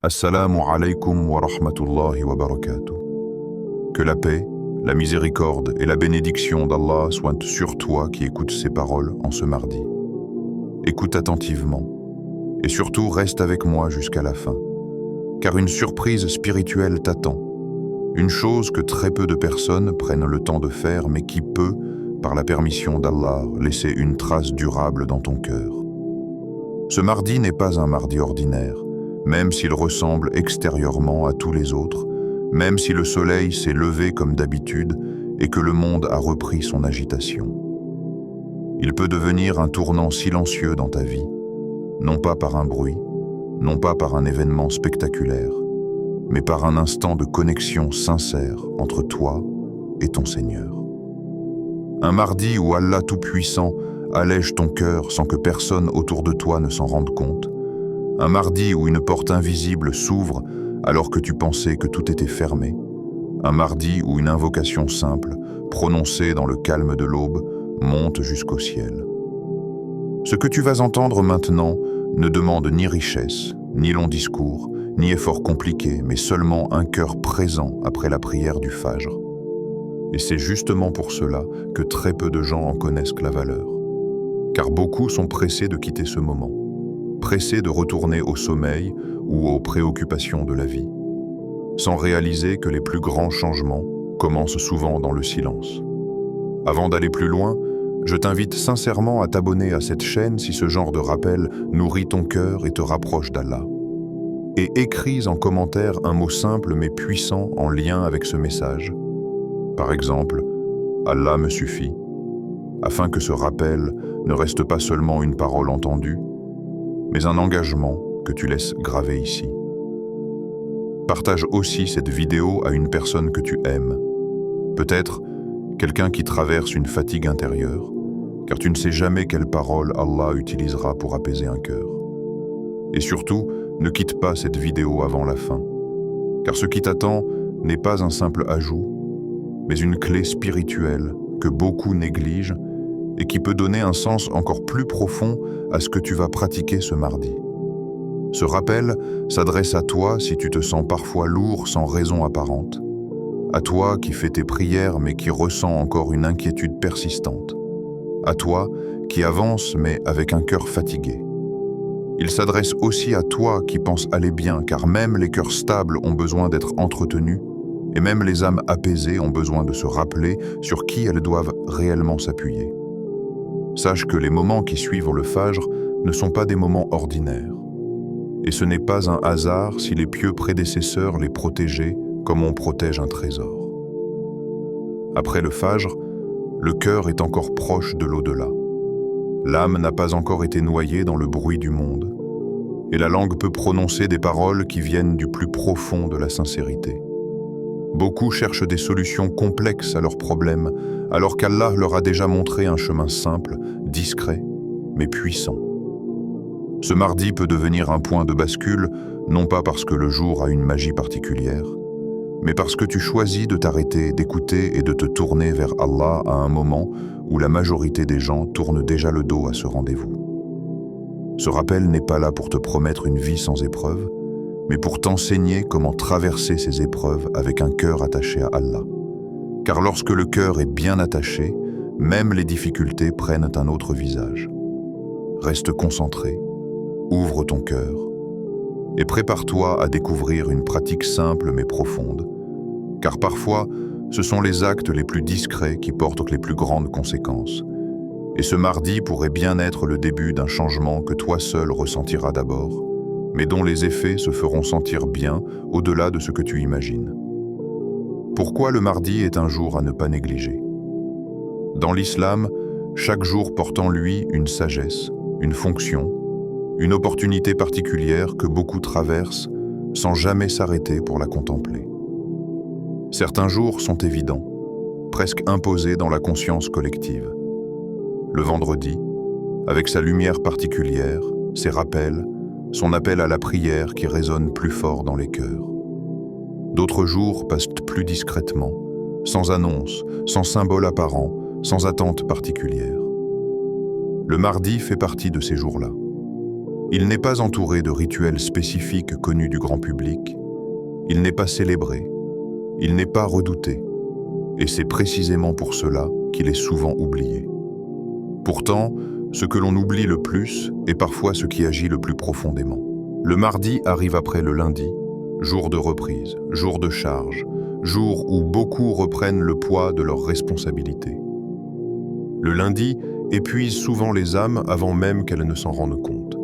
Assalamu alaikum wa rahmatullahi wa barakatuh. Que la paix, la miséricorde et la bénédiction d'Allah soient sur toi qui écoutes ces paroles en ce mardi. Écoute attentivement et surtout reste avec moi jusqu'à la fin, car une surprise spirituelle t'attend, une chose que très peu de personnes prennent le temps de faire mais qui peut, par la permission d'Allah, laisser une trace durable dans ton cœur. Ce mardi n'est pas un mardi ordinaire, même s'il ressemble extérieurement à tous les autres, même si le soleil s'est levé comme d'habitude et que le monde a repris son agitation. Il peut devenir un tournant silencieux dans ta vie, non pas par un bruit, non pas par un événement spectaculaire, mais par un instant de connexion sincère entre toi et ton Seigneur. Un mardi où Allah Tout-Puissant allège ton cœur sans que personne autour de toi ne s'en rende compte. Un mardi où une porte invisible s'ouvre alors que tu pensais que tout était fermé. Un mardi où une invocation simple, prononcée dans le calme de l'aube, monte jusqu'au ciel. Ce que tu vas entendre maintenant ne demande ni richesse, ni long discours, ni effort compliqué, mais seulement un cœur présent après la prière du Fajr. Et c'est justement pour cela que très peu de gens en connaissent la valeur. Car beaucoup sont pressés de quitter ce moment, pressés de retourner au sommeil ou aux préoccupations de la vie, sans réaliser que les plus grands changements commencent souvent dans le silence. Avant d'aller plus loin, je t'invite sincèrement à t'abonner à cette chaîne si ce genre de rappel nourrit ton cœur et te rapproche d'Allah. Et écris en commentaire un mot simple mais puissant en lien avec ce message. Par exemple, « Allah me suffit », afin que ce rappel ne reste pas seulement une parole entendue, mais un engagement que tu laisses gravé ici. Partage aussi cette vidéo à une personne que tu aimes, peut-être quelqu'un qui traverse une fatigue intérieure, car tu ne sais jamais quelle parole Allah utilisera pour apaiser un cœur. Et surtout, ne quitte pas cette vidéo avant la fin, car ce qui t'attend n'est pas un simple ajout, mais une clé spirituelle que beaucoup négligent et qui peut donner un sens encore plus profond à ce que tu vas pratiquer ce mardi. Ce rappel s'adresse à toi si tu te sens parfois lourd sans raison apparente, à toi qui fais tes prières mais qui ressens encore une inquiétude persistante, à toi qui avance mais avec un cœur fatigué. Il s'adresse aussi à toi qui penses aller bien, car même les cœurs stables ont besoin d'être entretenus et même les âmes apaisées ont besoin de se rappeler sur qui elles doivent réellement s'appuyer. Sache que les moments qui suivent le Fajr ne sont pas des moments ordinaires. Et ce n'est pas un hasard si les pieux prédécesseurs les protégeaient comme on protège un trésor. Après le Fajr, le cœur est encore proche de l'au-delà. L'âme n'a pas encore été noyée dans le bruit du monde. Et la langue peut prononcer des paroles qui viennent du plus profond de la sincérité. Beaucoup cherchent des solutions complexes à leurs problèmes, alors qu'Allah leur a déjà montré un chemin simple, discret, mais puissant. Ce mardi peut devenir un point de bascule, non pas parce que le jour a une magie particulière, mais parce que tu choisis de t'arrêter, d'écouter et de te tourner vers Allah à un moment où la majorité des gens tournent déjà le dos à ce rendez-vous. Ce rappel n'est pas là pour te promettre une vie sans épreuves, mais pour t'enseigner comment traverser ces épreuves avec un cœur attaché à Allah. Car lorsque le cœur est bien attaché, même les difficultés prennent un autre visage. Reste concentré, ouvre ton cœur, et prépare-toi à découvrir une pratique simple mais profonde. Car parfois, ce sont les actes les plus discrets qui portent les plus grandes conséquences. Et ce mardi pourrait bien être le début d'un changement que toi seul ressentiras d'abord, mais dont les effets se feront sentir bien au-delà de ce que tu imagines. Pourquoi le mardi est un jour à ne pas négliger? Dans l'islam, chaque jour porte en lui une sagesse, une fonction, une opportunité particulière que beaucoup traversent sans jamais s'arrêter pour la contempler. Certains jours sont évidents, presque imposés dans la conscience collective. Le vendredi, avec sa lumière particulière, ses rappels, son appel à la prière qui résonne plus fort dans les cœurs. D'autres jours passent plus discrètement, sans annonce, sans symbole apparent, sans attente particulière. Le mardi fait partie de ces jours-là. Il n'est pas entouré de rituels spécifiques connus du grand public. Il n'est pas célébré. Il n'est pas redouté. Et c'est précisément pour cela qu'il est souvent oublié. Pourtant, ce que l'on oublie le plus est parfois ce qui agit le plus profondément. Le mardi arrive après le lundi, jour de reprise, jour de charge, jour où beaucoup reprennent le poids de leurs responsabilités. Le lundi épuise souvent les âmes avant même qu'elles ne s'en rendent compte.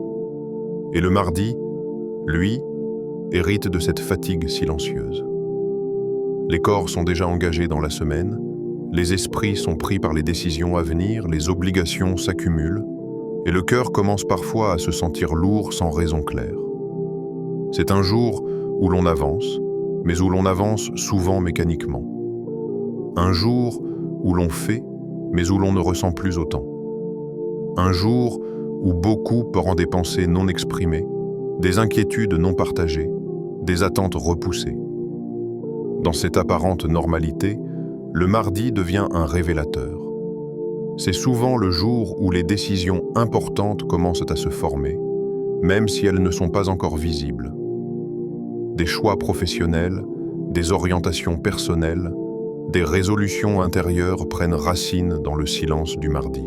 Et le mardi, lui, hérite de cette fatigue silencieuse. Les corps sont déjà engagés dans la semaine, les esprits sont pris par les décisions à venir, les obligations s'accumulent, et le cœur commence parfois à se sentir lourd sans raison claire. C'est un jour où l'on avance, mais où l'on avance souvent mécaniquement. Un jour où l'on fait, mais où l'on ne ressent plus autant. Un jour où beaucoup portent des pensées non exprimées, des inquiétudes non partagées, des attentes repoussées. Dans cette apparente normalité, le mardi devient un révélateur. C'est souvent le jour où les décisions importantes commencent à se former, même si elles ne sont pas encore visibles. Des choix professionnels, des orientations personnelles, des résolutions intérieures prennent racine dans le silence du mardi.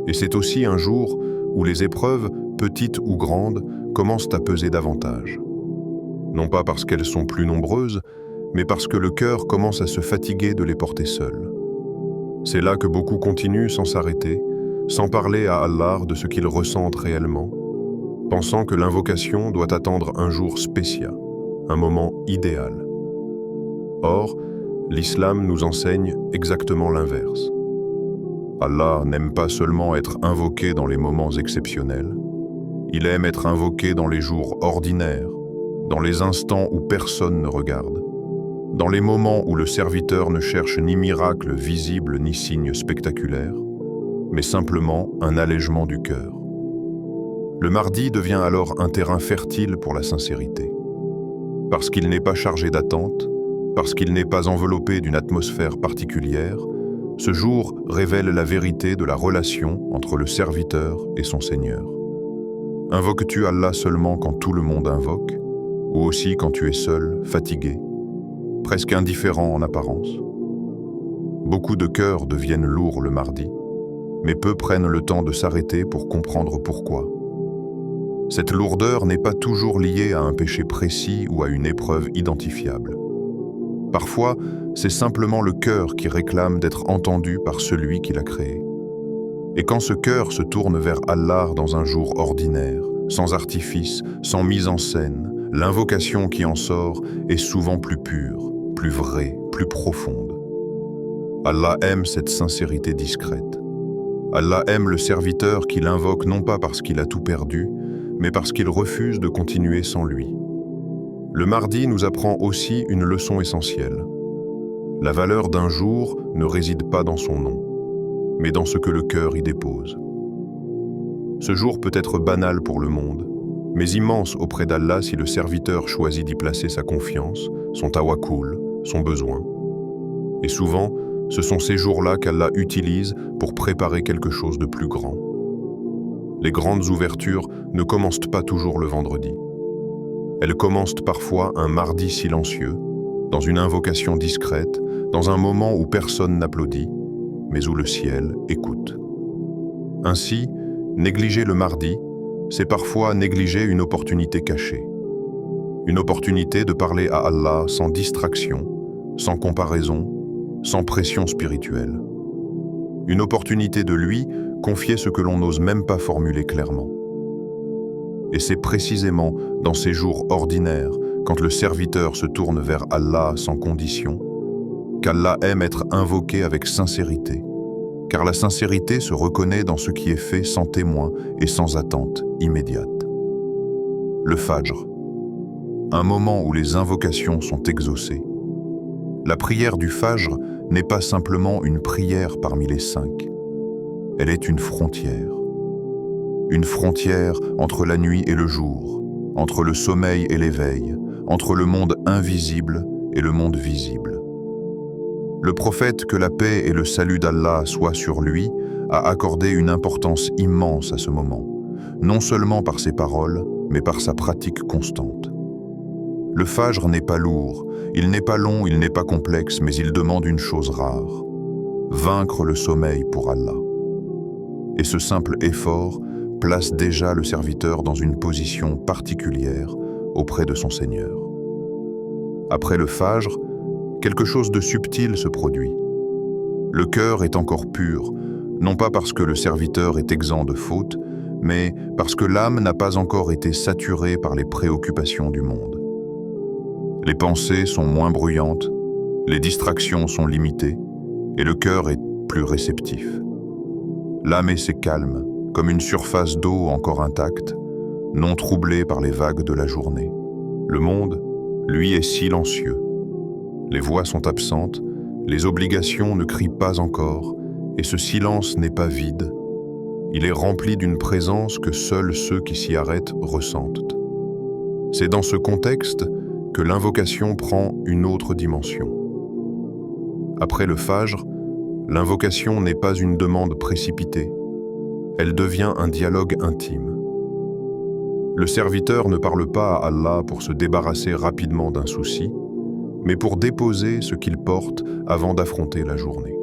Et c'est aussi un jour où les épreuves, petites ou grandes, commencent à peser davantage. Non pas parce qu'elles sont plus nombreuses, mais parce que le cœur commence à se fatiguer de les porter seul. C'est là que beaucoup continuent sans s'arrêter, sans parler à Allah de ce qu'ils ressentent réellement, pensant que l'invocation doit attendre un jour spécial, un moment idéal. Or, l'islam nous enseigne exactement l'inverse. Allah n'aime pas seulement être invoqué dans les moments exceptionnels, il aime être invoqué dans les jours ordinaires, dans les instants où personne ne regarde, dans les moments où le serviteur ne cherche ni miracle visible ni signe spectaculaire, mais simplement un allègement du cœur. Le mardi devient alors un terrain fertile pour la sincérité. Parce qu'il n'est pas chargé d'attente, parce qu'il n'est pas enveloppé d'une atmosphère particulière, ce jour révèle la vérité de la relation entre le serviteur et son Seigneur. Invoques-tu Allah seulement quand tout le monde invoque, ou aussi quand tu es seul, fatigué, presque indifférent en apparence? Beaucoup de cœurs deviennent lourds le mardi, mais peu prennent le temps de s'arrêter pour comprendre pourquoi. Cette lourdeur n'est pas toujours liée à un péché précis ou à une épreuve identifiable. Parfois, c'est simplement le cœur qui réclame d'être entendu par celui qui l'a créé. Et quand ce cœur se tourne vers Allah dans un jour ordinaire, sans artifice, sans mise en scène, l'invocation qui en sort est souvent plus pure, plus vraie, plus profonde. Allah aime cette sincérité discrète. Allah aime le serviteur qui l'invoque non pas parce qu'il a tout perdu, mais parce qu'il refuse de continuer sans lui. Le mardi nous apprend aussi une leçon essentielle. La valeur d'un jour ne réside pas dans son nom, mais dans ce que le cœur y dépose. Ce jour peut être banal pour le monde, mais immense auprès d'Allah si le serviteur choisit d'y placer sa confiance, son tawakkul, son besoin. Et souvent, ce sont ces jours-là qu'Allah utilise pour préparer quelque chose de plus grand. Les grandes ouvertures ne commencent pas toujours le vendredi. Elles commencent parfois un mardi silencieux, dans une invocation discrète, dans un moment où personne n'applaudit, mais où le ciel écoute. Ainsi, négliger le mardi, c'est parfois négliger une opportunité cachée. Une opportunité de parler à Allah sans distraction, sans comparaison, sans pression spirituelle. Une opportunité de lui confier ce que l'on n'ose même pas formuler clairement. Et c'est précisément dans ces jours ordinaires, quand le serviteur se tourne vers Allah sans condition, qu'Allah aime être invoqué avec sincérité, car la sincérité se reconnaît dans ce qui est fait sans témoin et sans attente immédiate. Le Fajr, un moment où les invocations sont exaucées. La prière du Fajr n'est pas simplement une prière parmi les 5. Elle est une frontière. Une frontière entre la nuit et le jour, entre le sommeil et l'éveil, entre le monde invisible et le monde visible. Le prophète, que la paix et le salut d'Allah soient sur lui, a accordé une importance immense à ce moment, non seulement par ses paroles, mais par sa pratique constante. Le fajr n'est pas lourd, il n'est pas long, il n'est pas complexe, mais il demande une chose rare: vaincre le sommeil pour Allah. Et ce simple effort place déjà le serviteur dans une position particulière auprès de son Seigneur. Après le fajr, quelque chose de subtil se produit. Le cœur est encore pur, non pas parce que le serviteur est exempt de faute, mais parce que l'âme n'a pas encore été saturée par les préoccupations du monde. Les pensées sont moins bruyantes, les distractions sont limitées, et le cœur est plus réceptif. L'âme est calme, comme une surface d'eau encore intacte, non troublée par les vagues de la journée. Le monde, lui, est silencieux. Les voix sont absentes, les obligations ne crient pas encore, et ce silence n'est pas vide. Il est rempli d'une présence que seuls ceux qui s'y arrêtent ressentent. C'est dans ce contexte que l'invocation prend une autre dimension. Après le fajr, l'invocation n'est pas une demande précipitée, elle devient un dialogue intime. Le serviteur ne parle pas à Allah pour se débarrasser rapidement d'un souci, mais pour déposer ce qu'il porte avant d'affronter la journée.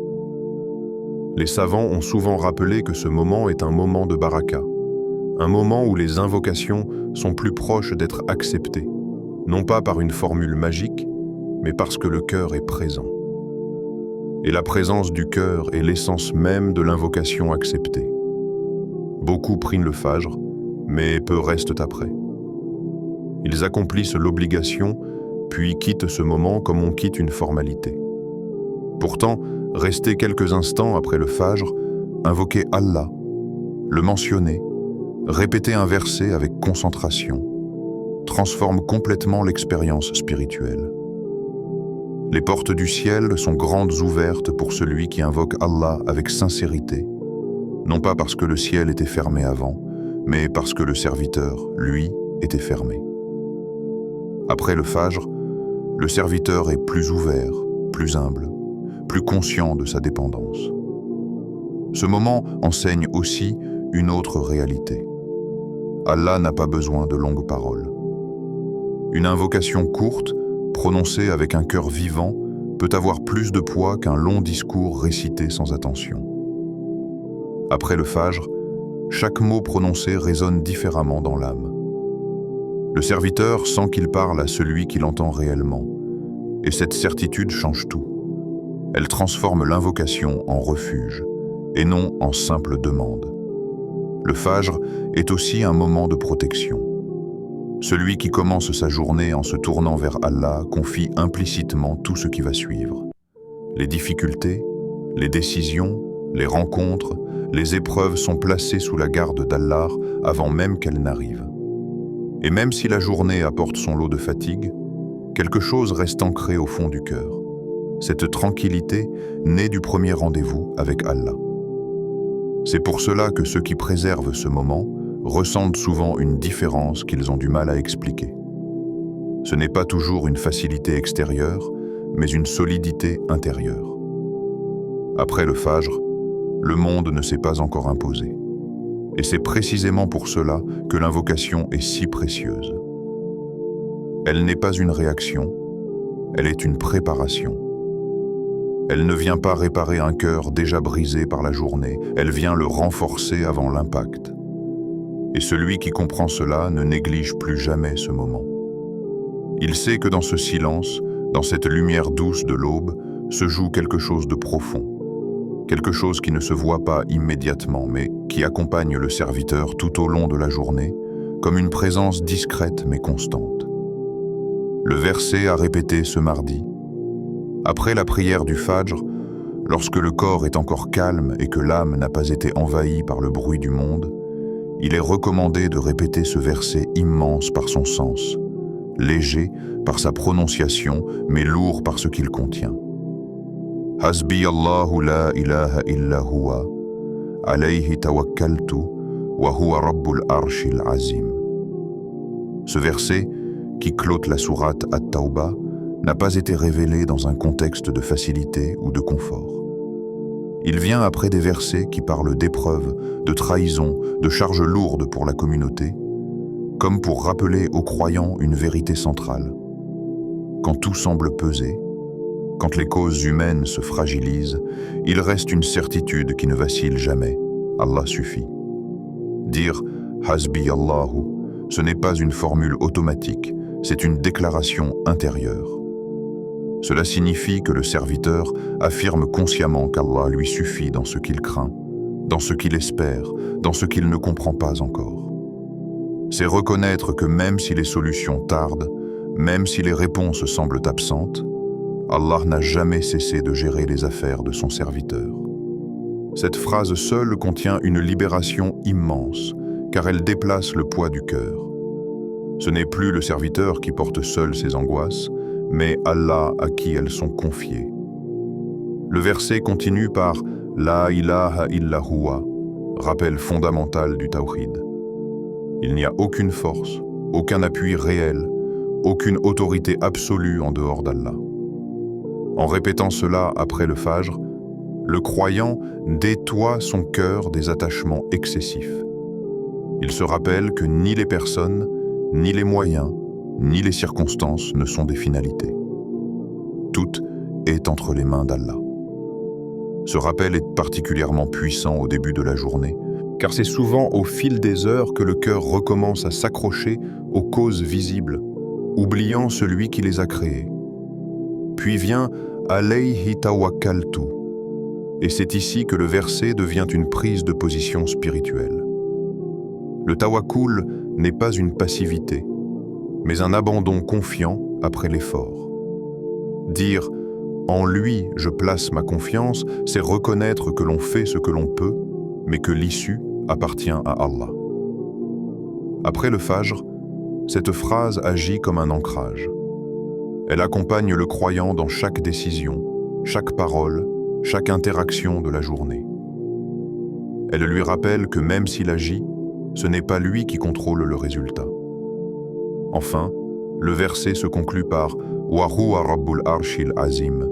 Les savants ont souvent rappelé que ce moment est un moment de baraka, un moment où les invocations sont plus proches d'être acceptées, non pas par une formule magique, mais parce que le cœur est présent. Et la présence du cœur est l'essence même de l'invocation acceptée. Beaucoup prient le fajr, mais peu restent après. Ils accomplissent l'obligation, puis quittent ce moment comme on quitte une formalité. Pourtant, rester quelques instants après le fajr, invoquer Allah, le mentionner, répéter un verset avec concentration, transforme complètement l'expérience spirituelle. Les portes du ciel sont grandes ouvertes pour celui qui invoque Allah avec sincérité, non pas parce que le ciel était fermé avant, mais parce que le serviteur, lui, était fermé. Après le fajr, le serviteur est plus ouvert, plus humble, plus conscient de sa dépendance. Ce moment enseigne aussi une autre réalité. Allah n'a pas besoin de longues paroles. Une invocation courte, prononcée avec un cœur vivant, peut avoir plus de poids qu'un long discours récité sans attention. Après le fajr, chaque mot prononcé résonne différemment dans l'âme. Le serviteur sent qu'il parle à celui qui l'entend réellement, et cette certitude change tout. Elle transforme l'invocation en refuge, et non en simple demande. Le fajr est aussi un moment de protection. Celui qui commence sa journée en se tournant vers Allah confie implicitement tout ce qui va suivre. Les difficultés, les décisions, les rencontres, les épreuves sont placées sous la garde d'Allah avant même qu'elles n'arrivent. Et même si la journée apporte son lot de fatigue, quelque chose reste ancré au fond du cœur. Cette tranquillité naît du premier rendez-vous avec Allah. C'est pour cela que ceux qui préservent ce moment ressentent souvent une différence qu'ils ont du mal à expliquer. Ce n'est pas toujours une facilité extérieure, mais une solidité intérieure. Après le fajr, le monde ne s'est pas encore imposé. Et c'est précisément pour cela que l'invocation est si précieuse. Elle n'est pas une réaction, elle est une préparation. Elle ne vient pas réparer un cœur déjà brisé par la journée, elle vient le renforcer avant l'impact. Et celui qui comprend cela ne néglige plus jamais ce moment. Il sait que dans ce silence, dans cette lumière douce de l'aube, se joue quelque chose de profond. Quelque chose qui ne se voit pas immédiatement, mais qui accompagne le serviteur tout au long de la journée, comme une présence discrète mais constante. Le verset à répéter ce mardi. Après la prière du fajr, lorsque le corps est encore calme et que l'âme n'a pas été envahie par le bruit du monde, il est recommandé de répéter ce verset immense par son sens, léger par sa prononciation, mais lourd par ce qu'il contient. Hasbi Allahu la ilaha illa huwa, alayhi tawakkaltu, wa huwa rabbul arshil azim. Ce verset, qui clôt la sourate At-Tawbah, n'a pas été révélé dans un contexte de facilité ou de confort. Il vient après des versets qui parlent d'épreuves, de trahison, de charges lourdes pour la communauté, comme pour rappeler aux croyants une vérité centrale. Quand tout semble peser, quand les causes humaines se fragilisent, il reste une certitude qui ne vacille jamais. Allah suffit. Dire « Hasbi Allahu », ce n'est pas une formule automatique, c'est une déclaration intérieure. Cela signifie que le serviteur affirme consciemment qu'Allah lui suffit dans ce qu'il craint, dans ce qu'il espère, dans ce qu'il ne comprend pas encore. C'est reconnaître que même si les solutions tardent, même si les réponses semblent absentes, Allah n'a jamais cessé de gérer les affaires de son serviteur. Cette phrase seule contient une libération immense, car elle déplace le poids du cœur. Ce n'est plus le serviteur qui porte seul ses angoisses, mais Allah à qui elles sont confiées. Le verset continue par « La ilaha illa huwa », rappel fondamental du tawhid. Il n'y a aucune force, aucun appui réel, aucune autorité absolue en dehors d'Allah. En répétant cela après le Fajr, le croyant détoie son cœur des attachements excessifs. Il se rappelle que ni les personnes, ni les moyens, ni les circonstances ne sont des finalités. Tout est entre les mains d'Allah. Ce rappel est particulièrement puissant au début de la journée, car c'est souvent au fil des heures que le cœur recommence à s'accrocher aux causes visibles, oubliant celui qui les a créées. Puis vient « Alayhi tawakkaltu » et c'est ici que le verset devient une prise de position spirituelle. Le tawakkul n'est pas une passivité, mais un abandon confiant après l'effort. Dire « en lui je place ma confiance », c'est reconnaître que l'on fait ce que l'on peut, mais que l'issue appartient à Allah. Après le Fajr, cette phrase agit comme un ancrage. Elle accompagne le croyant dans chaque décision, chaque parole, chaque interaction de la journée. Elle lui rappelle que même s'il agit, ce n'est pas lui qui contrôle le résultat. Enfin, le verset se conclut par « Wa huwa rabbul arshil azim »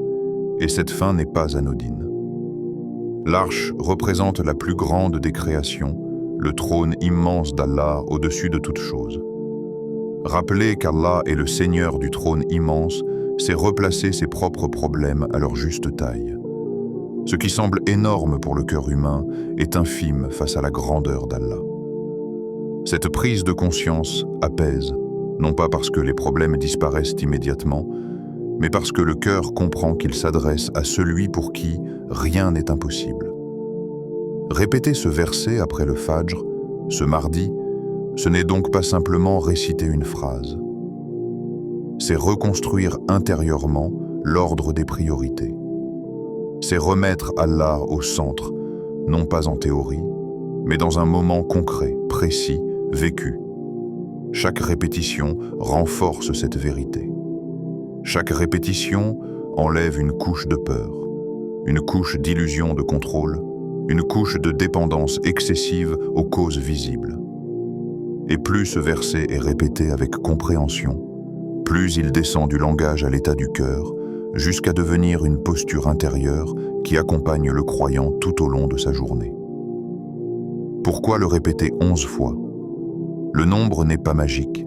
et cette fin n'est pas anodine. L'arche représente la plus grande des créations, le trône immense d'Allah au-dessus de toute chose. Rappeler qu'Allah est le Seigneur du trône immense, c'est replacer ses propres problèmes à leur juste taille. Ce qui semble énorme pour le cœur humain est infime face à la grandeur d'Allah. Cette prise de conscience apaise, non pas parce que les problèmes disparaissent immédiatement, mais parce que le cœur comprend qu'il s'adresse à celui pour qui rien n'est impossible. Répéter ce verset après le Fajr, ce mardi, ce n'est donc pas simplement réciter une phrase. C'est reconstruire intérieurement l'ordre des priorités. C'est remettre Allah au centre, non pas en théorie, mais dans un moment concret, précis, vécu. Chaque répétition renforce cette vérité. Chaque répétition enlève une couche de peur, une couche d'illusion de contrôle, une couche de dépendance excessive aux causes visibles. Et plus ce verset est répété avec compréhension, plus il descend du langage à l'état du cœur, jusqu'à devenir une posture intérieure qui accompagne le croyant tout au long de sa journée. Pourquoi le répéter 11 fois? Le nombre n'est pas magique,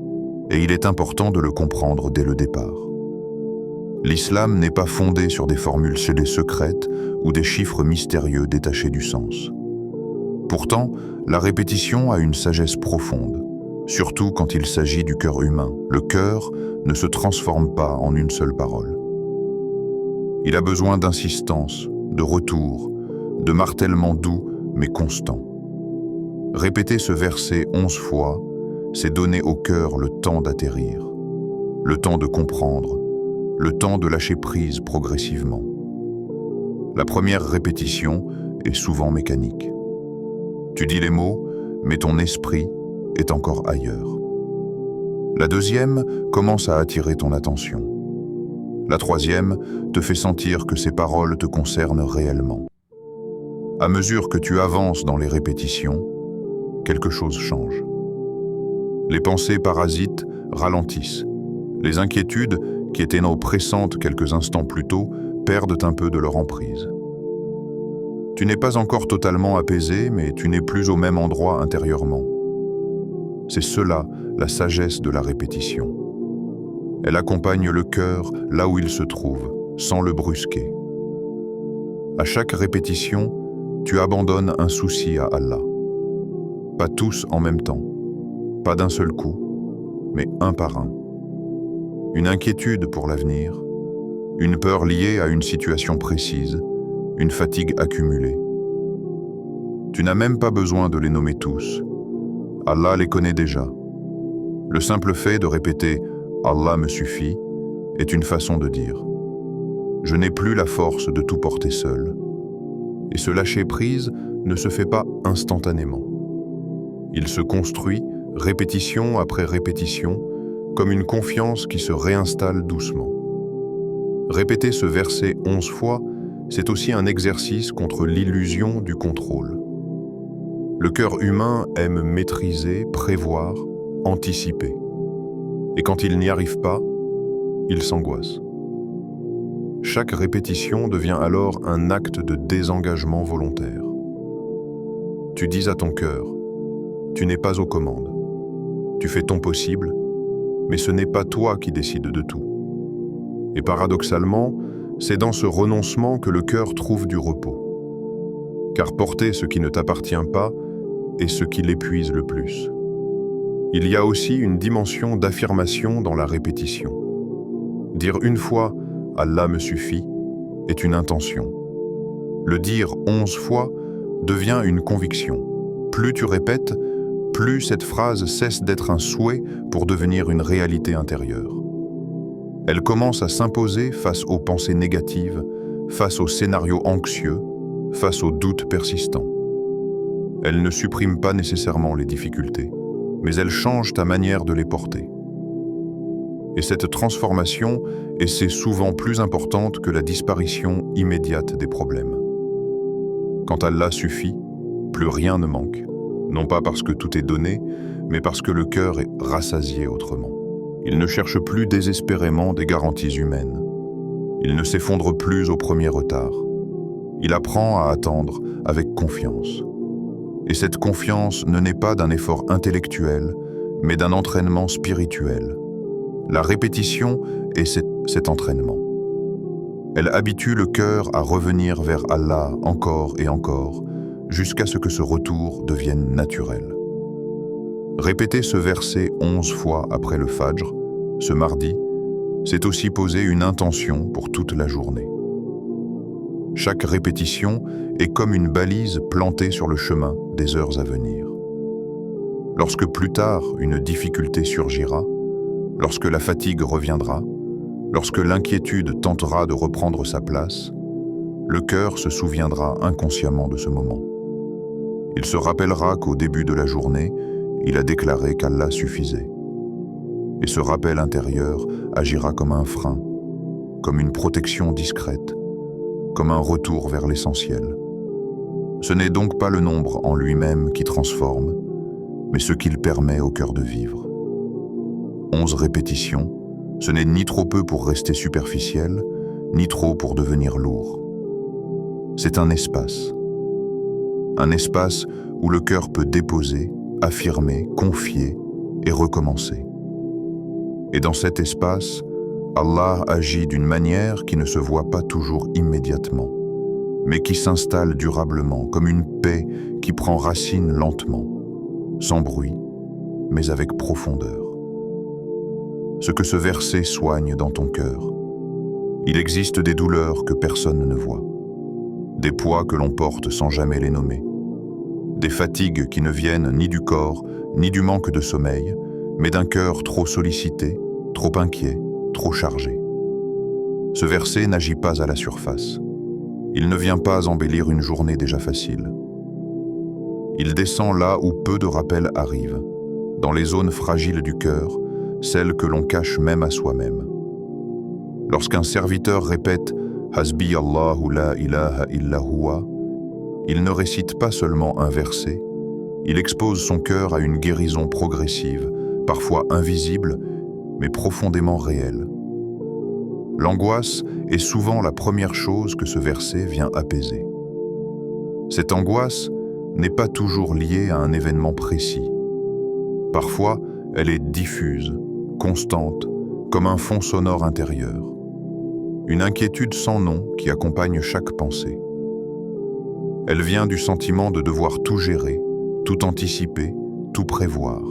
et il est important de le comprendre dès le départ. L'islam n'est pas fondé sur des formules scellées secrètes ou des chiffres mystérieux détachés du sens. Pourtant, la répétition a une sagesse profonde, surtout quand il s'agit du cœur humain. Le cœur ne se transforme pas en une seule parole. Il a besoin d'insistance, de retour, de martèlement doux mais constant. Répéter ce verset 11 fois, c'est donner au cœur le temps d'atterrir, le temps de comprendre, le temps de lâcher prise progressivement. La première répétition est souvent mécanique. Tu dis les mots, mais ton esprit est encore ailleurs. La deuxième commence à attirer ton attention. La troisième te fait sentir que ces paroles te concernent réellement. À mesure que tu avances dans les répétitions, quelque chose change. Les pensées parasites ralentissent. Les inquiétudes, qui étaient oppressantes quelques instants plus tôt, perdent un peu de leur emprise. Tu n'es pas encore totalement apaisé, mais tu n'es plus au même endroit intérieurement. C'est cela, la sagesse de la répétition. Elle accompagne le cœur là où il se trouve, sans le brusquer. À chaque répétition, tu abandonnes un souci à Allah. Pas tous en même temps, pas d'un seul coup, mais un par un. Une inquiétude pour l'avenir, une peur liée à une situation précise, une fatigue accumulée. Tu n'as même pas besoin de les nommer tous. Allah les connaît déjà. Le simple fait de répéter « Allah me suffit » est une façon de dire « Je n'ai plus la force de tout porter seul ». Et ce lâcher-prise ne se fait pas instantanément. Il se construit, répétition après répétition, comme une confiance qui se réinstalle doucement. Répéter ce verset 11 fois, c'est aussi un exercice contre l'illusion du contrôle. Le cœur humain aime maîtriser, prévoir, anticiper. Et quand il n'y arrive pas, il s'angoisse. Chaque répétition devient alors un acte de désengagement volontaire. Tu dis à ton cœur, tu n'es pas aux commandes. Tu fais ton possible, mais ce n'est pas toi qui décides de tout. Et paradoxalement, c'est dans ce renoncement que le cœur trouve du repos. Car porter ce qui ne t'appartient pas est ce qui l'épuise le plus. Il y a aussi une dimension d'affirmation dans la répétition. Dire une fois « Allah me suffit » est une intention. Le dire 11 fois devient une conviction. Plus tu répètes, plus cette phrase cesse d'être un souhait pour devenir une réalité intérieure. Elle commence à s'imposer face aux pensées négatives, face aux scénarios anxieux, face aux doutes persistants. Elle ne supprime pas nécessairement les difficultés, mais elle change ta manière de les porter. Et cette transformation est souvent plus importante que la disparition immédiate des problèmes. Quand Allah suffit, plus rien ne manque, non pas parce que tout est donné, mais parce que le cœur est rassasié autrement. Il ne cherche plus désespérément des garanties humaines. Il ne s'effondre plus au premier retard. Il apprend à attendre avec confiance. Et cette confiance ne naît pas d'un effort intellectuel, mais d'un entraînement spirituel. La répétition est cet entraînement. Elle habitue le cœur à revenir vers Allah encore et encore, jusqu'à ce que ce retour devienne naturel. Répéter ce verset 11 fois après le Fajr, ce mardi, c'est aussi poser une intention pour toute la journée. Chaque répétition est comme une balise plantée sur le chemin des heures à venir. Lorsque plus tard une difficulté surgira, lorsque la fatigue reviendra, lorsque l'inquiétude tentera de reprendre sa place, le cœur se souviendra inconsciemment de ce moment. Il se rappellera qu'au début de la journée, il a déclaré qu'Allah suffisait. Et ce rappel intérieur agira comme un frein, comme une protection discrète, comme un retour vers l'essentiel. Ce n'est donc pas le nombre en lui-même qui transforme, mais ce qu'il permet au cœur de vivre. 11 répétitions, ce n'est ni trop peu pour rester superficiel, ni trop pour devenir lourd. C'est un espace où le cœur peut déposer, affirmer, confier et recommencer. Et dans cet espace, Allah agit d'une manière qui ne se voit pas toujours immédiatement, mais qui s'installe durablement comme une paix qui prend racine lentement, sans bruit, mais avec profondeur. Ce que ce verset soigne dans ton cœur. Il existe des douleurs que personne ne voit, des poids que l'on porte sans jamais les nommer, des fatigues qui ne viennent ni du corps, ni du manque de sommeil, mais d'un cœur trop sollicité, trop inquiet, trop chargé. Ce verset n'agit pas à la surface. Il ne vient pas embellir une journée déjà facile. Il descend là où peu de rappels arrivent, dans les zones fragiles du cœur, celles que l'on cache même à soi-même. Lorsqu'un serviteur répète « Hasbi Allahu la ilaha illa huwa », il ne récite pas seulement un verset, il expose son cœur à une guérison progressive, parfois invisible, mais profondément réelle. L'angoisse est souvent la première chose que ce verset vient apaiser. Cette angoisse n'est pas toujours liée à un événement précis. Parfois, elle est diffuse, constante, comme un fond sonore intérieur. Une inquiétude sans nom qui accompagne chaque pensée. Elle vient du sentiment de devoir tout gérer, tout anticiper, tout prévoir.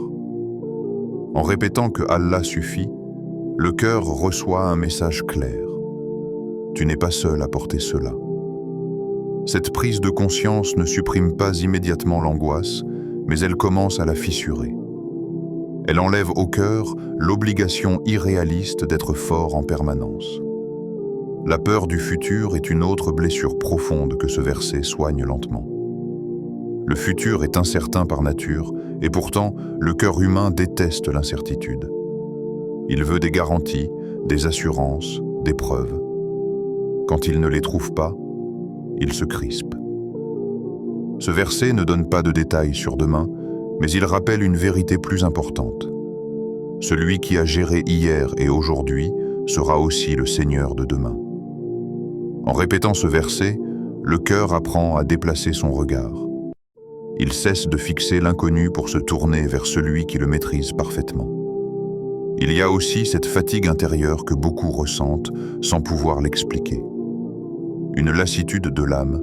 En répétant que Allah suffit, le cœur reçoit un message clair. Tu n'es pas seul à porter cela. Cette prise de conscience ne supprime pas immédiatement l'angoisse, mais elle commence à la fissurer. Elle enlève au cœur l'obligation irréaliste d'être fort en permanence. La peur du futur est une autre blessure profonde que ce verset soigne lentement. Le futur est incertain par nature, et pourtant, le cœur humain déteste l'incertitude. Il veut des garanties, des assurances, des preuves. Quand il ne les trouve pas, il se crispe. Ce verset ne donne pas de détails sur demain, mais il rappelle une vérité plus importante. Celui qui a géré hier et aujourd'hui sera aussi le Seigneur de demain. En répétant ce verset, le cœur apprend à déplacer son regard. Il cesse de fixer l'inconnu pour se tourner vers celui qui le maîtrise parfaitement. Il y a aussi cette fatigue intérieure que beaucoup ressentent sans pouvoir l'expliquer. Une lassitude de l'âme,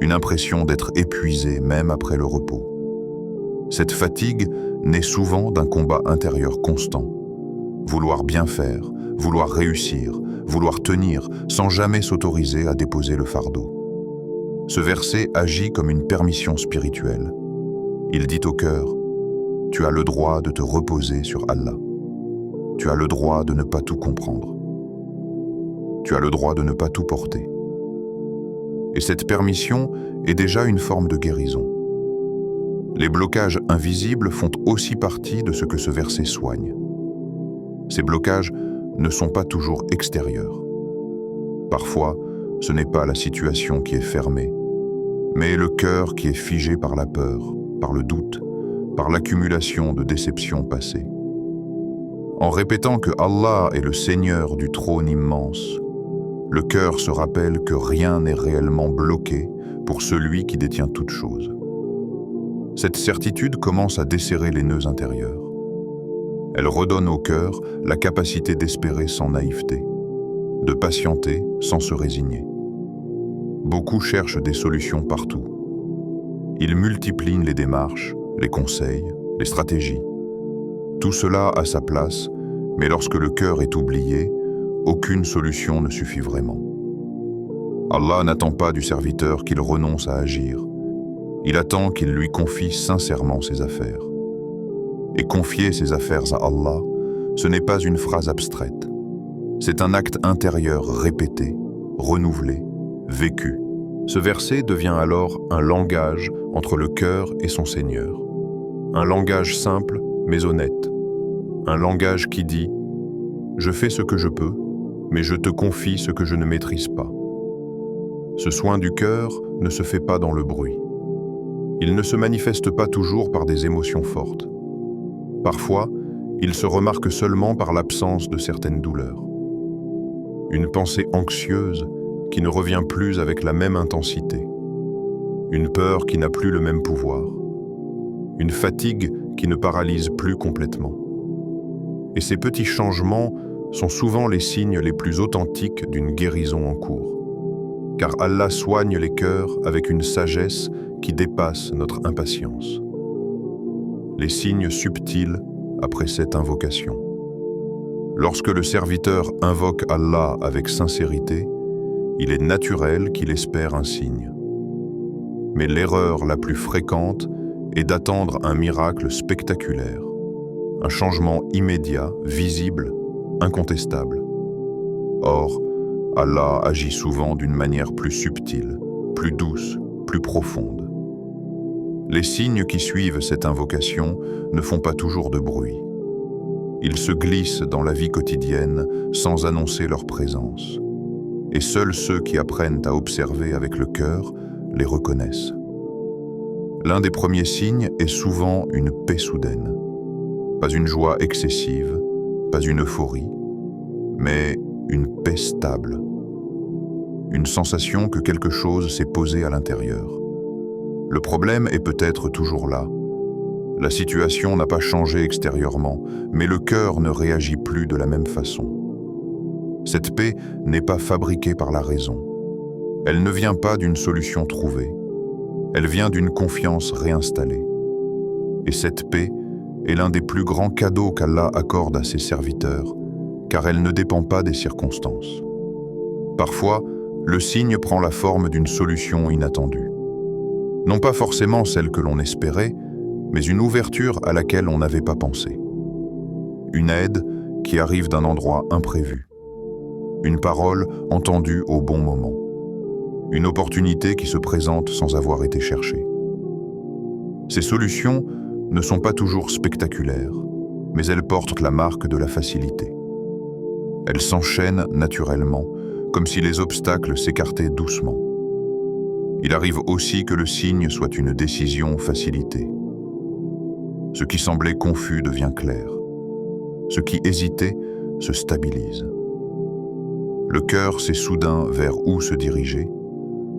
une impression d'être épuisé même après le repos. Cette fatigue naît souvent d'un combat intérieur constant. Vouloir bien faire, vouloir réussir, vouloir tenir sans jamais s'autoriser à déposer le fardeau. Ce verset agit comme une permission spirituelle. Il dit au cœur, « Tu as le droit de te reposer sur Allah. Tu as le droit de ne pas tout comprendre. Tu as le droit de ne pas tout porter. » Et cette permission est déjà une forme de guérison. Les blocages invisibles font aussi partie de ce que ce verset soigne. Ces blocages ne sont pas toujours extérieurs. Parfois, ce n'est pas la situation qui est fermée, mais le cœur qui est figé par la peur, par le doute, par l'accumulation de déceptions passées. En répétant que Allah est le Seigneur du trône immense, le cœur se rappelle que rien n'est réellement bloqué pour celui qui détient toute chose. Cette certitude commence à desserrer les nœuds intérieurs. Elle redonne au cœur la capacité d'espérer sans naïveté, de patienter sans se résigner. Beaucoup cherchent des solutions partout. Ils multiplient les démarches, les conseils, les stratégies. Tout cela a sa place, mais lorsque le cœur est oublié, aucune solution ne suffit vraiment. Allah n'attend pas du serviteur qu'il renonce à agir. Il attend qu'il lui confie sincèrement ses affaires. Et confier ses affaires à Allah, ce n'est pas une phrase abstraite. C'est un acte intérieur répété, renouvelé, vécu. Ce verset devient alors un langage entre le cœur et son Seigneur. Un langage simple mais honnête. Un langage qui dit « Je fais ce que je peux, mais je te confie ce que je ne maîtrise pas. » Ce soin du cœur ne se fait pas dans le bruit. Il ne se manifeste pas toujours par des émotions fortes. Parfois, il se remarque seulement par l'absence de certaines douleurs. Une pensée anxieuse qui ne revient plus avec la même intensité. Une peur qui n'a plus le même pouvoir. Une fatigue qui ne paralyse plus complètement. Et ces petits changements sont souvent les signes les plus authentiques d'une guérison en cours. Car Allah soigne les cœurs avec une sagesse qui dépasse notre impatience. Les signes subtils après cette invocation. Lorsque le serviteur invoque Allah avec sincérité, il est naturel qu'il espère un signe. Mais l'erreur la plus fréquente est d'attendre un miracle spectaculaire, un changement immédiat, visible, incontestable. Or, Allah agit souvent d'une manière plus subtile, plus douce, plus profonde. Les signes qui suivent cette invocation ne font pas toujours de bruit. Ils se glissent dans la vie quotidienne sans annoncer leur présence. Et seuls ceux qui apprennent à observer avec le cœur les reconnaissent. L'un des premiers signes est souvent une paix soudaine. Pas une joie excessive, pas une euphorie, mais une paix stable. Une sensation que quelque chose s'est posé à l'intérieur, Le problème est peut-être toujours là. La situation n'a pas changé extérieurement, mais le cœur ne réagit plus de la même façon. Cette paix n'est pas fabriquée par la raison. Elle ne vient pas d'une solution trouvée. Elle vient d'une confiance réinstallée. Et cette paix est l'un des plus grands cadeaux qu'Allah accorde à ses serviteurs, car elle ne dépend pas des circonstances. Parfois, le signe prend la forme d'une solution inattendue. Non pas forcément celle que l'on espérait, mais une ouverture à laquelle on n'avait pas pensé. Une aide qui arrive d'un endroit imprévu. Une parole entendue au bon moment. Une opportunité qui se présente sans avoir été cherchée. Ces solutions ne sont pas toujours spectaculaires, mais elles portent la marque de la facilité. Elles s'enchaînent naturellement, comme si les obstacles s'écartaient doucement. Il arrive aussi que le signe soit une décision facilitée. Ce qui semblait confus devient clair. Ce qui hésitait se stabilise. Le cœur sait soudain vers où se diriger,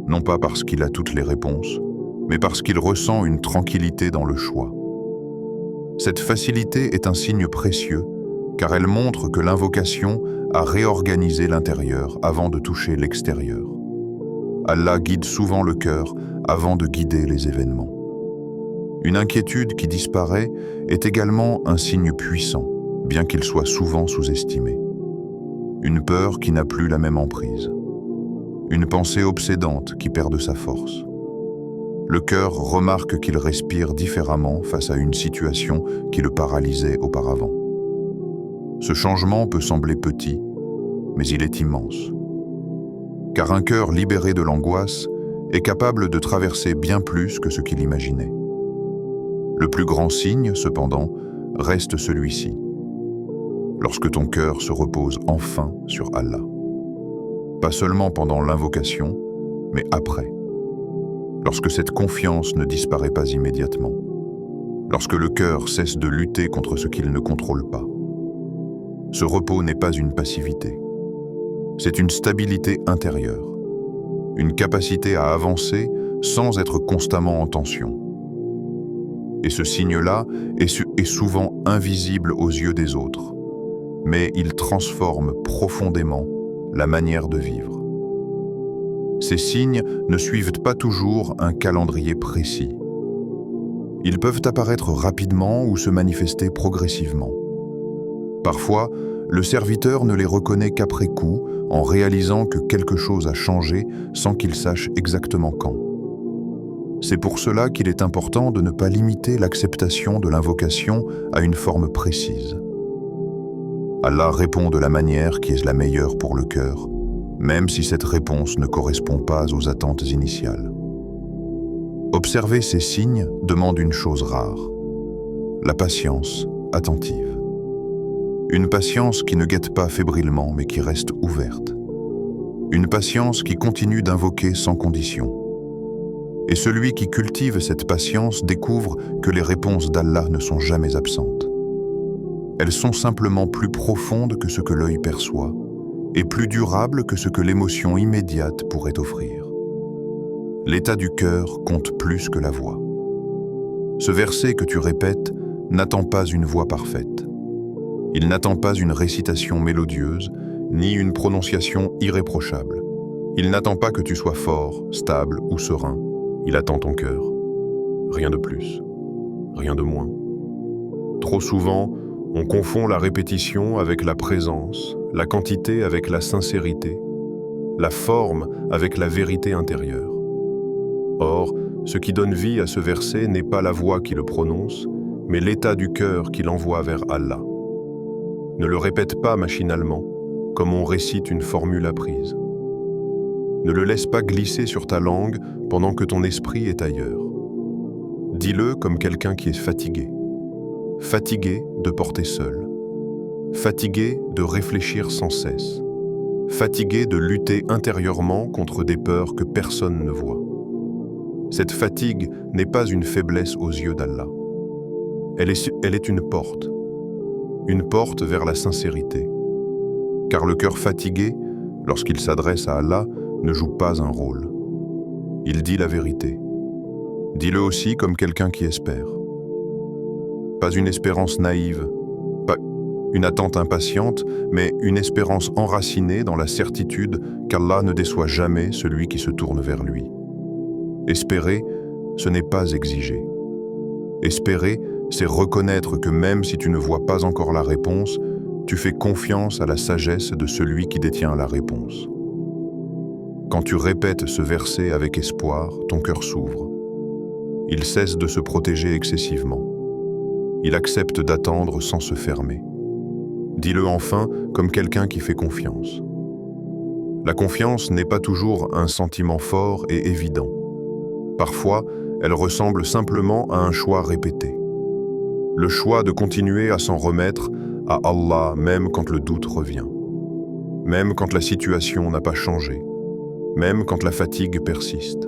non pas parce qu'il a toutes les réponses, mais parce qu'il ressent une tranquillité dans le choix. Cette facilité est un signe précieux, car elle montre que l'invocation a réorganisé l'intérieur avant de toucher l'extérieur. Allah guide souvent le cœur avant de guider les événements. Une inquiétude qui disparaît est également un signe puissant, bien qu'il soit souvent sous-estimé. Une peur qui n'a plus la même emprise. Une pensée obsédante qui perd de sa force. Le cœur remarque qu'il respire différemment face à une situation qui le paralysait auparavant. Ce changement peut sembler petit, mais il est immense. Car un cœur libéré de l'angoisse est capable de traverser bien plus que ce qu'il imaginait. Le plus grand signe, cependant, reste celui-ci. Lorsque ton cœur se repose enfin sur Allah. Pas seulement pendant l'invocation, mais après. Lorsque cette confiance ne disparaît pas immédiatement. Lorsque le cœur cesse de lutter contre ce qu'il ne contrôle pas. Ce repos n'est pas une passivité. C'est une stabilité intérieure. Une capacité à avancer sans être constamment en tension. Et ce signe-là est souvent invisible aux yeux des autres, mais il transforme profondément la manière de vivre. Ces signes ne suivent pas toujours un calendrier précis. Ils peuvent apparaître rapidement ou se manifester progressivement. Parfois, le serviteur ne les reconnaît qu'après coup, en réalisant que quelque chose a changé sans qu'il sache exactement quand. C'est pour cela qu'il est important de ne pas limiter l'acceptation de l'invocation à une forme précise. Allah répond de la manière qui est la meilleure pour le cœur, même si cette réponse ne correspond pas aux attentes initiales. Observer ces signes demande une chose rare, la patience attentive. Une patience qui ne guette pas fébrilement mais qui reste ouverte. Une patience qui continue d'invoquer sans condition. Et celui qui cultive cette patience découvre que les réponses d'Allah ne sont jamais absentes. Elles sont simplement plus profondes que ce que l'œil perçoit et plus durables que ce que l'émotion immédiate pourrait offrir. L'état du cœur compte plus que la voix. Ce verset que tu répètes n'attend pas une voix parfaite. Il n'attend pas une récitation mélodieuse, ni une prononciation irréprochable. Il n'attend pas que tu sois fort, stable ou serein. Il attend ton cœur. Rien de plus, rien de moins. Trop souvent, on confond la répétition avec la présence, la quantité avec la sincérité, la forme avec la vérité intérieure. Or, ce qui donne vie à ce verset n'est pas la voix qui le prononce, mais l'état du cœur qui l'envoie vers Allah. Ne le répète pas machinalement, comme on récite une formule apprise. Ne le laisse pas glisser sur ta langue pendant que ton esprit est ailleurs. Dis-le comme quelqu'un qui est fatigué. Fatigué de porter seul. Fatigué de réfléchir sans cesse. Fatigué de lutter intérieurement contre des peurs que personne ne voit. Cette fatigue n'est pas une faiblesse aux yeux d'Allah. Elle est une porte vers la sincérité. Car le cœur fatigué, lorsqu'il s'adresse à Allah, ne joue pas un rôle. Il dit la vérité. Dis-le aussi comme quelqu'un qui espère. Pas une espérance naïve, pas une attente impatiente, mais une espérance enracinée dans la certitude qu'Allah ne déçoit jamais celui qui se tourne vers lui. Espérer, ce n'est pas exiger. Espérer, c'est reconnaître que même si tu ne vois pas encore la réponse, tu fais confiance à la sagesse de celui qui détient la réponse. Quand tu répètes ce verset avec espoir, ton cœur s'ouvre. Il cesse de se protéger excessivement. Il accepte d'attendre sans se fermer. Dis-le enfin comme quelqu'un qui fait confiance. La confiance n'est pas toujours un sentiment fort et évident. Parfois, elle ressemble simplement à un choix répété. Le choix de continuer à s'en remettre à Allah même quand le doute revient. Même quand la situation n'a pas changé. Même quand la fatigue persiste.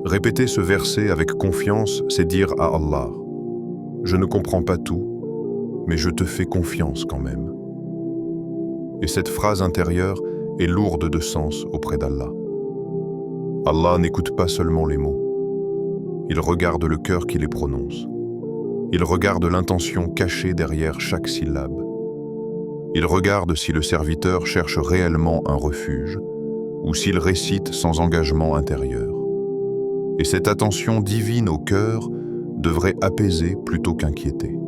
Répéter ce verset avec confiance, c'est dire à Allah: je ne comprends pas tout, mais je te fais confiance quand même. Et cette phrase intérieure est lourde de sens auprès d'Allah. Allah n'écoute pas seulement les mots. Il regarde le cœur qui les prononce. Il regarde l'intention cachée derrière chaque syllabe. Il regarde si le serviteur cherche réellement un refuge ou s'il récite sans engagement intérieur. Et cette attention divine au cœur devrait apaiser plutôt qu'inquiéter.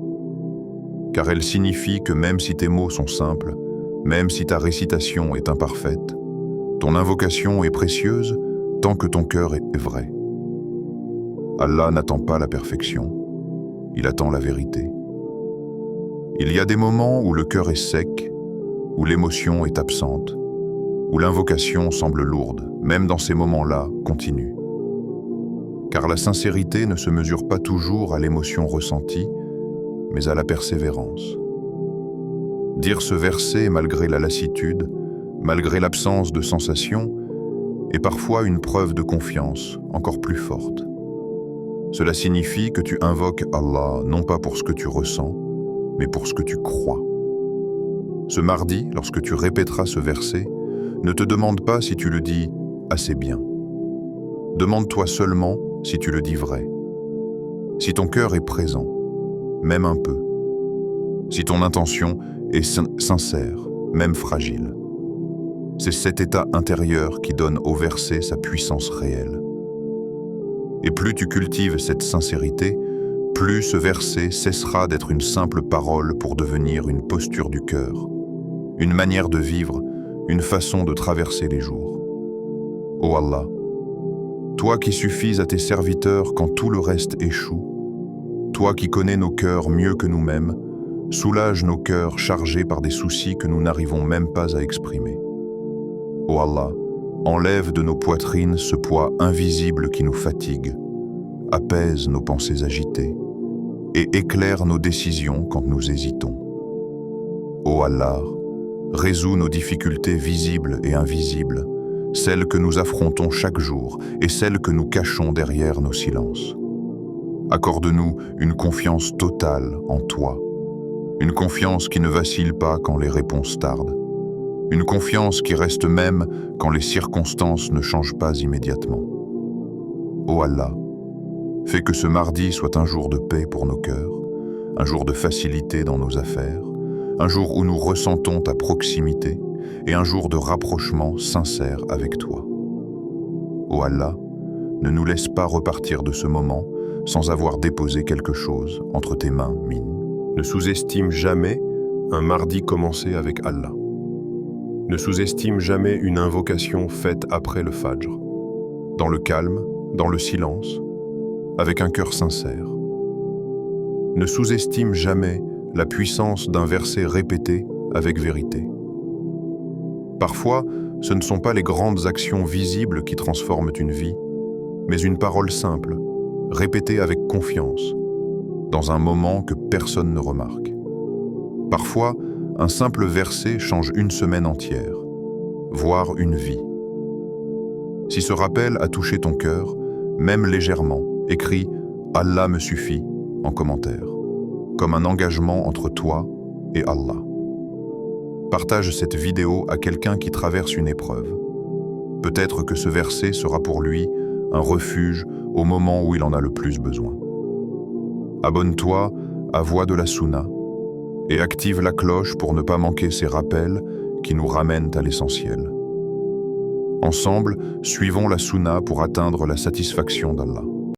Car elle signifie que même si tes mots sont simples, même si ta récitation est imparfaite, ton invocation est précieuse tant que ton cœur est vrai. Allah n'attend pas la perfection, il attend la vérité. Il y a des moments où le cœur est sec, où l'émotion est absente, où l'invocation semble lourde. Même dans ces moments-là, continue. Car la sincérité ne se mesure pas toujours à l'émotion ressentie, mais à la persévérance. Dire ce verset malgré la lassitude, malgré l'absence de sensation, est parfois une preuve de confiance encore plus forte. Cela signifie que tu invoques Allah non pas pour ce que tu ressens, mais pour ce que tu crois. Ce mardi, lorsque tu répéteras ce verset, ne te demande pas si tu le dis assez bien. Demande-toi seulement si tu le dis vrai. Si ton cœur est présent, même un peu. Si ton intention est sincère, même fragile. C'est cet état intérieur qui donne au verset sa puissance réelle. Et plus tu cultives cette sincérité, plus ce verset cessera d'être une simple parole pour devenir une posture du cœur, une manière de vivre, une façon de traverser les jours. Ô Allah, toi qui suffis à tes serviteurs quand tout le reste échoue, toi qui connais nos cœurs mieux que nous-mêmes, soulage nos cœurs chargés par des soucis que nous n'arrivons même pas à exprimer. Ô Allah, enlève de nos poitrines ce poids invisible qui nous fatigue, apaise nos pensées agitées et éclaire nos décisions quand nous hésitons. Ô Allah, résous nos difficultés visibles et invisibles, celles que nous affrontons chaque jour et celles que nous cachons derrière nos silences. Accorde-nous une confiance totale en toi, une confiance qui ne vacille pas quand les réponses tardent, une confiance qui reste même quand les circonstances ne changent pas immédiatement. Ô Allah, fais que ce mardi soit un jour de paix pour nos cœurs, un jour de facilité dans nos affaires, un jour où nous ressentons ta proximité et un jour de rapprochement sincère avec toi. Ô Allah, ne nous laisse pas repartir de ce moment sans avoir déposé quelque chose entre tes mains, Mine. Ne sous-estime jamais un mardi commencé avec Allah. Ne sous-estime jamais une invocation faite après le Fajr, dans le calme, dans le silence, avec un cœur sincère. Ne sous-estime jamais la puissance d'un verset répété avec vérité. Parfois, ce ne sont pas les grandes actions visibles qui transforment une vie, mais une parole simple, répétée avec confiance, dans un moment que personne ne remarque. Parfois, un simple verset change une semaine entière, voire une vie. Si ce rappel a touché ton cœur, même légèrement, écris « Allah me suffit » en commentaire, comme un engagement entre toi et Allah. Partage cette vidéo à quelqu'un qui traverse une épreuve. Peut-être que ce verset sera pour lui un refuge au moment où il en a le plus besoin. Abonne-toi à Voix de la Sunna et active la cloche pour ne pas manquer ces rappels qui nous ramènent à l'essentiel. Ensemble, suivons la Sunna pour atteindre la satisfaction d'Allah.